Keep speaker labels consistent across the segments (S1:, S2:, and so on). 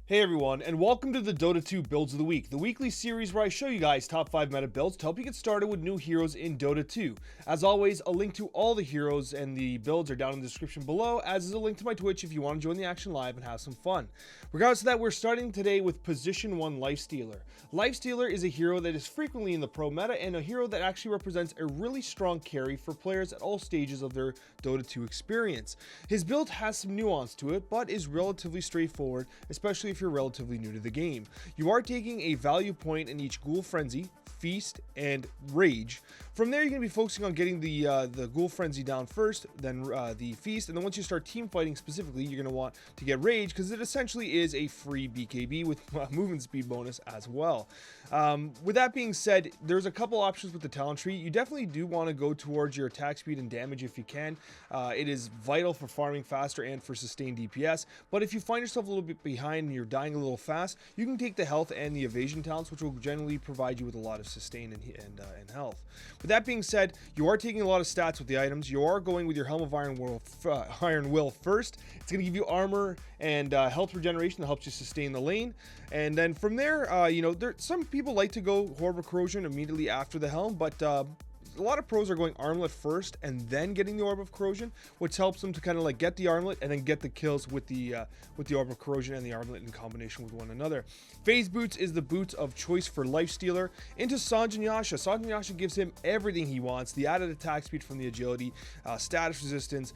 S1: Hey everyone, and welcome to the Dota 2 Builds of the Week, the weekly series where I show you guys top 5 meta builds to help you get started with new heroes in Dota 2. As always, a link to all the heroes and the builds are down in the description below, as is a link to my Twitch if you want to join the action live and have some fun. Regardless of that, we're starting today with Position 1 Lifestealer. Lifestealer is a hero that is frequently in the pro meta and a hero that actually represents a really strong carry for players at all stages of their Dota 2 experience. His build has some nuance to it, but is relatively straightforward, especially if you're relatively new to the game. You are taking a value point in each Ghoul Frenzy, Feast, and Rage. From there, you're going to be focusing on getting the Ghoul Frenzy down first, then the Feast, and then once you start team fighting specifically, you're going to want to get Rage because it essentially is a free BKB with movement speed bonus as well. With that being said, there's a couple options with the talent tree. You definitely do want to go towards your attack speed and damage if you can. It is vital for farming faster and for sustained DPS, but if you find yourself a little bit behind and you're dying a little fast, you can take the health and the evasion talents, which will generally provide you with a lot of sustain and health. With that being said, you are taking a lot of stats with the items. You are going with your Helm of Iron Will first. It's going to give you armor and health regeneration that helps you sustain the lane. And then from there, some people like to go Horror of Corrosion immediately after the Helm, but a lot of pros are going Armlet first and then getting the Orb of Corrosion, which helps them to kind of like get the Armlet and then get the kills with the Orb of Corrosion and the Armlet in combination with one another. Phase Boots is the boots of choice for Lifestealer. Into Sanjin Yasha. Sanjin Yasha gives him everything he wants, the added attack speed from the agility, status resistance,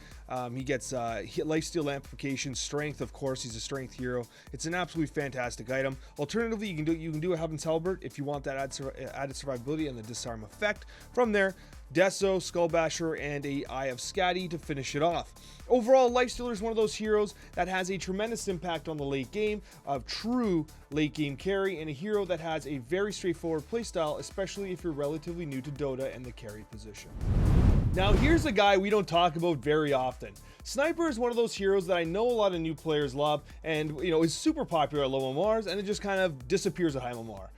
S1: he gets lifesteal amplification, strength, of course, he's a strength hero. It's an absolutely fantastic item. Alternatively, you can do a Heaven's Halberd if you want that added survivability and the disarm effect. From there, Deso, Skullbasher, and a Eye of Skadi to finish it off. Overall, Lifestealer is one of those heroes that has a tremendous impact on the late game, of true late game carry, and a hero that has a very straightforward playstyle, especially if you're relatively new to Dota and the carry position. Now here's a guy we don't talk about very often. Sniper is one of those heroes that I know a lot of new players love and is super popular at low MMRs and it just kind of disappears at high MMR.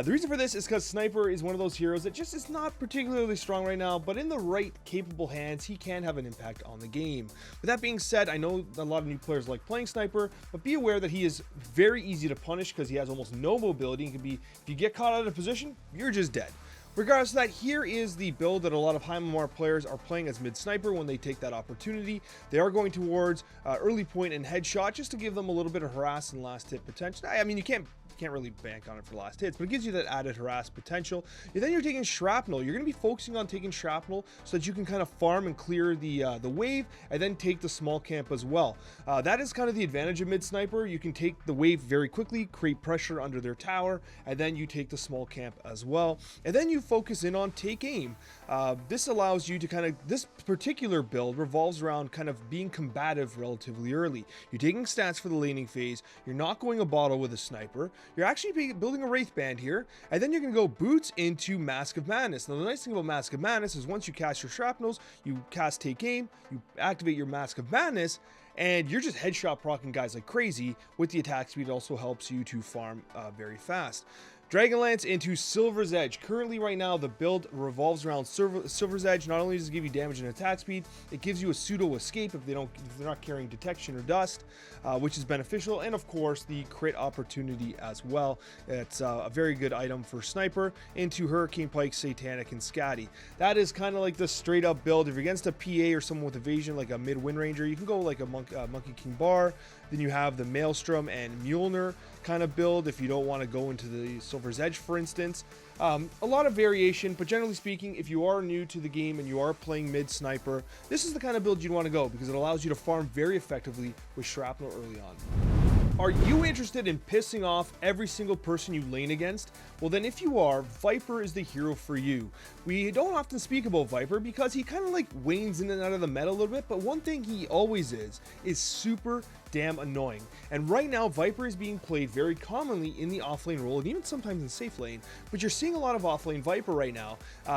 S1: The reason for this is because Sniper is one of those heroes that just is not particularly strong right now, but in the right capable hands, he can have an impact on the game. With that being said, I know a lot of new players like playing Sniper, but be aware that he is very easy to punish because he has almost no mobility and can be, if you get caught out of position, you're just dead. Regardless of that, here is the build that a lot of high MMR players are playing as mid-sniper when they take that opportunity. They are going towards early point and headshot just to give them a little bit of harass and last hit potential. I mean, you can't really bank on it for last hits, but it gives you that added harass potential. And then you're taking Shrapnel. You're going to be focusing on taking Shrapnel so that you can kind of farm and clear the wave and then take the small camp as well. That is kind of the advantage of mid-sniper. You can take the wave very quickly, create pressure under their tower, and then you take the small camp as well. And then you focus in on take aim. This allows you to this particular build revolves around kind of being combative relatively early. You're taking stats for the laning phase. You're not going a bottle with a sniper. You're actually building a Wraith Band here, and then you're going to go boots into Mask of Madness. Now, the nice thing about Mask of Madness is once you cast your Shrapnels, you cast Take Aim, you activate your Mask of Madness, and you're just headshot procking guys like crazy. With the attack speed, it also helps you to farm very fast. Dragonlance into Silver's Edge. Currently right now the build revolves around Silver's Edge. Not only does it give you damage and attack speed, it gives you a pseudo escape if they're not carrying detection or dust, which is beneficial, and of course the crit opportunity as well. It's a very good item for Sniper. Into Hurricane Pike, Satanic, and Skadi. That is kind of like the straight up build. If you're against a PA or someone with evasion like a mid Wind Ranger, you can go like a Monkey King Bar. Then you have the Maelstrom and Mjolnir kind of build if you don't want to go into the Silver's Edge, for instance. A lot of variation, but generally speaking, if you are new to the game and you are playing mid-sniper, this is the kind of build you'd want to go because it allows you to farm very effectively with Shrapnel early on. Are you interested in pissing off every single person you lane against? Well then, if you are, Viper is the hero for you. We don't often speak about Viper because he kind of like wanes in and out of the meta a little bit, but one thing he always is super damn annoying. And right now, Viper is being played very commonly in the offlane role and even sometimes in safe lane, but you're seeing a lot of offlane Viper right now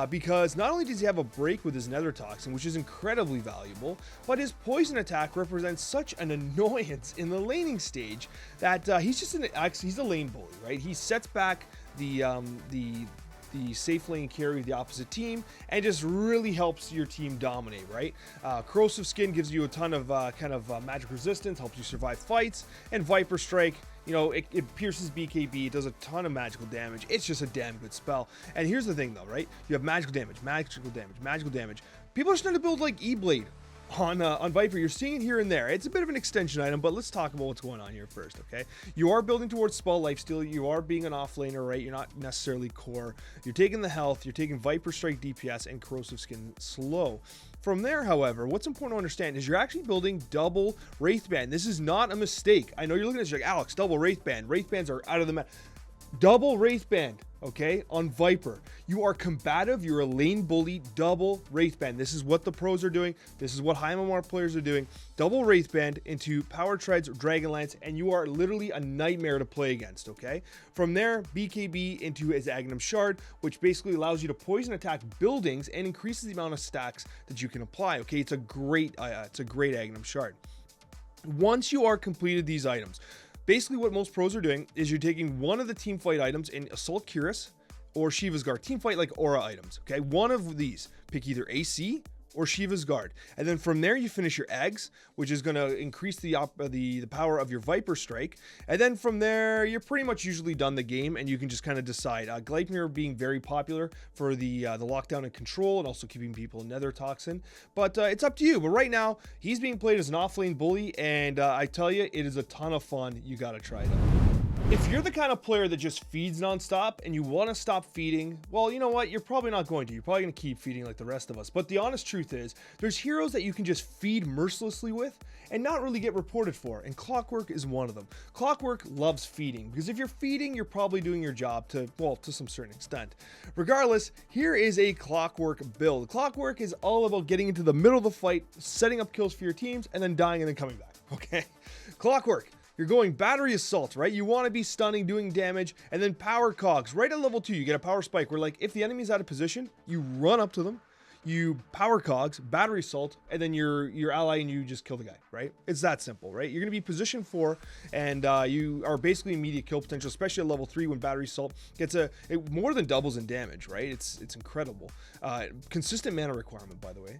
S1: because not only does he have a break with his Nether Toxin, which is incredibly valuable, but his poison attack represents such an annoyance in the laning stage that he's a lane bully, right? He sets back the safe lane carry of the opposite team and just really helps your team dominate, right? Corrosive Skin gives you a ton of magic resistance, helps you survive fights, and Viper Strike, You know, it pierces BKB, it does a ton of magical damage. It's just a damn good spell. And here's the thing though, right? You have magical damage, magical damage, magical damage. People are starting to build like E-Blade on Viper. You're seeing it here and there. It's a bit of an extension item, but let's talk about what's going on here first, okay? You are building towards spell lifesteal. You are being an offlaner, right? You're not necessarily core. You're taking the health. You're taking Viper Strike DPS and Corrosive Skin slow. From there, however, what's important to understand is you're actually building double Wraithband. This is not a mistake. I know you're looking at this like, Alex, double Wraithband. Wraithbands are out of the map. Double Wraithband, okay, on Viper. You are combative, you're a lane bully, double Wraithband. This is what the pros are doing. This is what high MMR players are doing. Double Wraithband into Power Treads or Dragonlance, and you are literally a nightmare to play against, okay? From there, BKB into his Agnum Shard, which basically allows you to poison attack buildings and increases the amount of stacks that you can apply, okay? It's a great Agnum Shard. Once you are completed these items, basically what most pros are doing is you're taking one of the team fight items in Assault Cuirass or Shiva's Guard. Team fight like aura items, okay? One of these. Pick either AC or Shiva's Guard. And then from there you finish your eggs, which is going to increase the power of your Viper Strike. And then from there you're pretty much usually done the game and you can just kind of decide. Gleipnir being very popular for the lockdown and control and also keeping people in Nether Toxin. But it's up to you. But right now he's being played as an offlane bully, and I tell you, it is a ton of fun. You got to try it out. If you're the kind of player that just feeds nonstop and you want to stop feeding, well, you know what? You're probably not going to. You're probably going to keep feeding like the rest of us. But the honest truth is, there's heroes that you can just feed mercilessly with and not really get reported for. And Clockwerk is one of them. Clockwerk loves feeding because if you're feeding, you're probably doing your job to some certain extent. Regardless, here is a Clockwerk build. Clockwerk is all about getting into the middle of the fight, setting up kills for your teams, and then dying and then coming back. Okay? Clockwerk. You're going battery assault, right? You want to be stunning, doing damage, and then power cogs. Right at level 2, you get a power spike where, like, if the enemy's out of position, you run up to them, you power cogs, battery assault, and then your ally and you just kill the guy, right? It's that simple, right? You're going to be position 4, and you are basically immediate kill potential, especially at level 3 when battery assault gets it more than doubles in damage, right? It's incredible. Consistent mana requirement, by the way.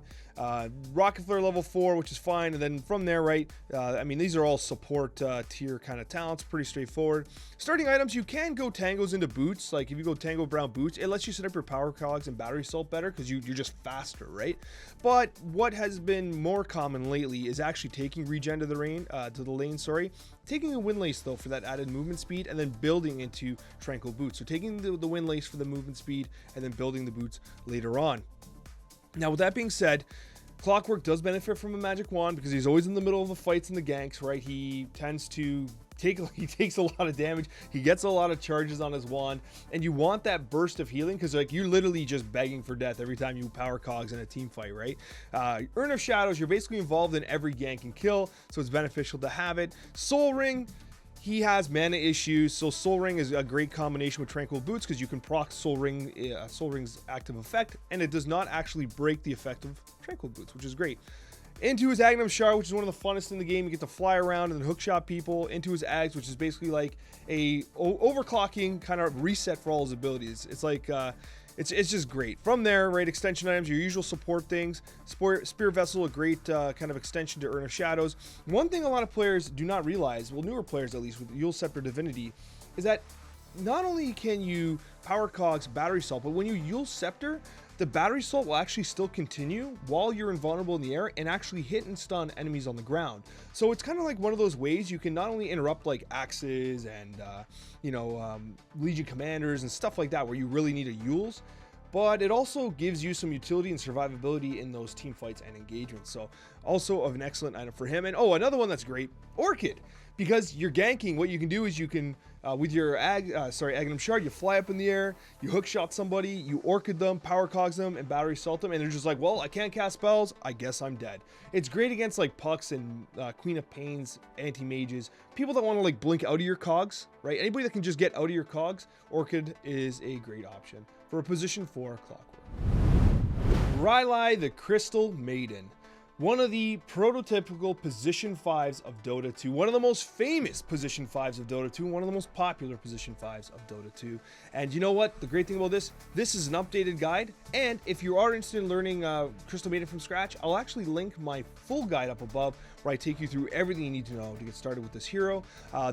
S1: Rocket Flare level 4, which is fine, and then from there, right, I mean, these are all support tier kind of talents, pretty straightforward. Starting items, you can go tangos into boots. Like if you go tango brown boots, it lets you set up your power cogs and battery assault better because you're just faster, right? But what has been more common lately is actually taking regen to the lane, taking a Windlace though for that added movement speed, and then building into Tranquil Boots. So taking the Windlace for the movement speed and then building the boots later on. Now with that being said, Clockwerk does benefit from a magic wand because he's always in the middle of the fights and the ganks, right? He tends to takes a lot of damage. He gets a lot of charges on his wand, and you want that burst of healing because like you're literally just begging for death every time you power cogs in a team fight, right? Urn of Shadows, you're basically involved in every gank and kill, so it's beneficial to have it. Soul Ring, he has mana issues, so Soul Ring is a great combination with Tranquil Boots because you can proc Soul Ring's active effect, and it does not actually break the effect of Tranquil Boots, which is great. Into his Agnum Shard, which is one of the funnest in the game. You get to fly around and then hookshot people. Into his Ags, which is basically like a overclocking kind of reset for all his abilities. It's like it's just great. From there, right, extension items, your usual support things. Spear Vessel, a great kind of extension to Urn of Shadows. One thing a lot of players do not realize, well, newer players at least, with Yule Scepter Divinity, is that not only can you power cogs battery assault, but when you Yule Scepter, the battery assault will actually still continue while you're invulnerable in the air and actually hit and stun enemies on the ground. So it's kind of like one of those ways you can not only interrupt like axes and Legion commanders and stuff like that where you really need a Yules, but it also gives you some utility and survivability in those team fights and engagements. So also an excellent item for him. And oh, another one that's great, Orchid. Because you're ganking, what you can do is you can, with your Agnum Shard, you fly up in the air, you hookshot somebody, you Orchid them, power cogs them, and battery assault them, and they're just like, well, I can't cast spells, I guess I'm dead. It's great against like Pucks and Queen of Pains, anti-mages, people that want to like blink out of your cogs, right? Anybody that can just get out of your cogs, Orchid is a great option for a position 4 Clockwerk. Rylai the Crystal Maiden. One of the prototypical position 5s of Dota 2, one of the most famous position 5s of Dota 2, one of the most popular position 5s of Dota 2. And you know what? The great thing about this is an updated guide. And if you are interested in learning Crystal Maiden from scratch, I'll actually link my full guide up above where I take you through everything you need to know to get started with this hero.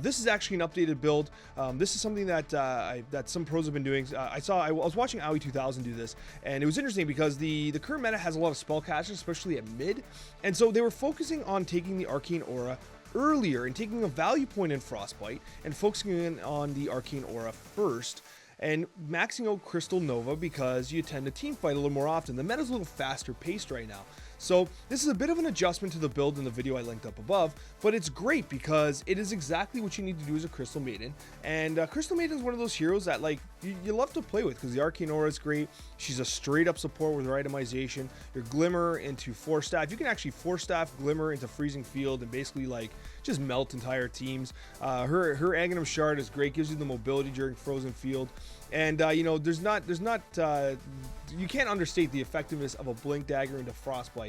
S1: This is actually an updated build. This is something that that some pros have been doing. I was watching Owie 2000 do this, and it was interesting because the current meta has a lot of spellcasters, especially at mid, and so they were focusing on taking the Arcane Aura earlier and taking a value point in Frostbite and focusing in on the Arcane Aura first and maxing out Crystal Nova because you tend to team fight a little more often. The meta's a little faster paced right now. So this is a bit of an adjustment to the build in the video I linked up above, but it's great because it is exactly what you need to do as a Crystal Maiden. And Crystal Maiden is one of those heroes that like you love to play with because the Arcane Aura is great. She's a straight up support with her itemization. Your Glimmer into Force Staff. You can actually Force Staff Glimmer into Freezing Field and basically like just melt entire teams. Her Aghanim Shard is great, gives you the mobility during Frozen Field. And you know, you can't understate the effectiveness of a Blink Dagger into Frostbite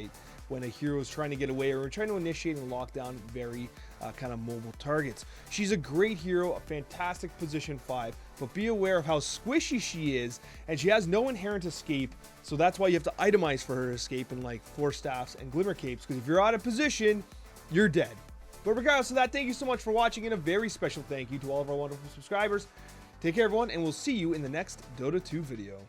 S1: when a hero is trying to get away or trying to initiate and lock down very kind of mobile targets. She's a great hero, a fantastic position 5, but be aware of how squishy she is, and she has no inherent escape, so that's why you have to itemize for her escape in like Force Staffs and Glimmer Capes, because if you're out of position, you're dead. But regardless of that, thank you so much for watching, and a very special thank you to all of our wonderful subscribers. Take care, everyone, and we'll see you in the next Dota 2 video.